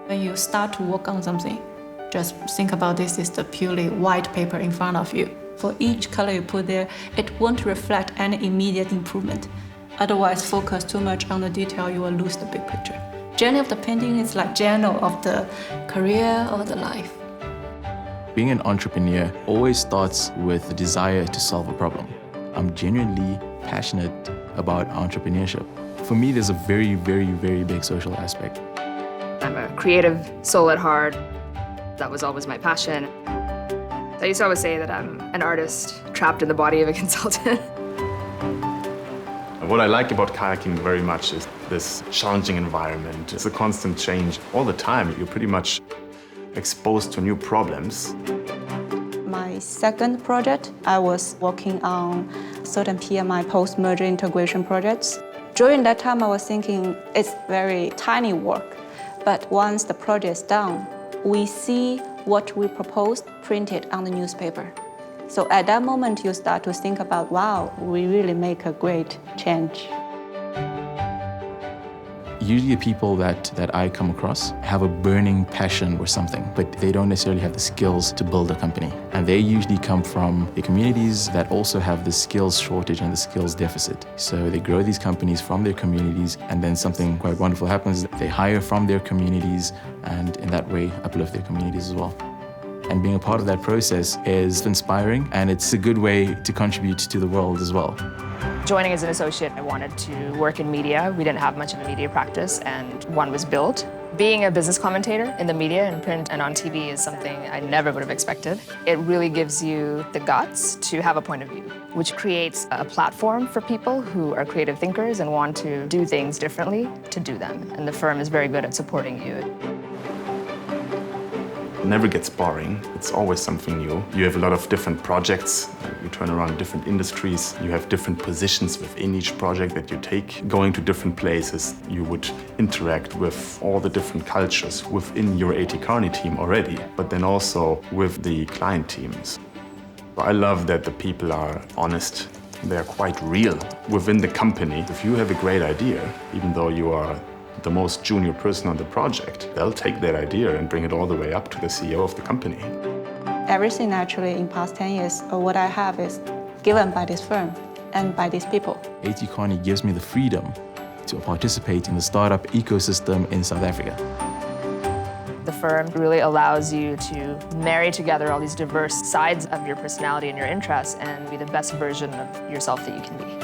When you start to work on something, just think about this is the purely white paper in front of you. For each color you put there, it won't reflect any immediate improvement. Otherwise, focus too much on the detail, you will lose the big picture. Journey of the painting is like journal of the career or the life. Being an entrepreneur always starts with the desire to solve a problem. I'm genuinely passionate about entrepreneurship. For me, there's a very, very, very big social aspect. I'm a creative soul at heart. That was always my passion. I used to always say that I'm an artist trapped in the body of a consultant. What I like about kayaking very much is this challenging environment. It's a constant change all the time. You're pretty much exposed to new problems. My second project, I was working on certain PMI post-merger integration projects. During that time, I was thinking it's very tiny work, but once the project is done, we see what we proposed printed on the newspaper. So at that moment, you start to think about, wow, we really make a great change. Usually the people that I come across have a burning passion for something, but they don't necessarily have the skills to build a company. And they usually come from the communities that also have the skills shortage and the skills deficit. So they grow these companies from their communities, and then something quite wonderful happens. They hire from their communities, and in that way uplift their communities as well. And being a part of that process is inspiring, and it's a good way to contribute to the world as well. Joining as an associate, I wanted to work in media. We didn't have much of a media practice, and one was built. Being a business commentator in the media, in print and on TV is something I never would have expected. It really gives you the guts to have a point of view, which creates a platform for people who are creative thinkers and want to do things differently to do them. And the firm is very good at supporting you. It never gets boring. It's always something new. You have a lot of different projects. You turn around different industries. You have different positions within each project that you take. Going to different places, you would interact with all the different cultures within your AT Kearney team already, but then also with the client teams. I love that the people are honest. They're quite real within the company. If you have a great idea, even though you are the most junior person on the project, they'll take that idea and bring it all the way up to the CEO of the company. Everything actually in past 10 years, what I have is given by this firm and by these people. AT Kearney gives me the freedom to participate in the startup ecosystem in South Africa. The firm really allows you to marry together all these diverse sides of your personality and your interests and be the best version of yourself that you can be.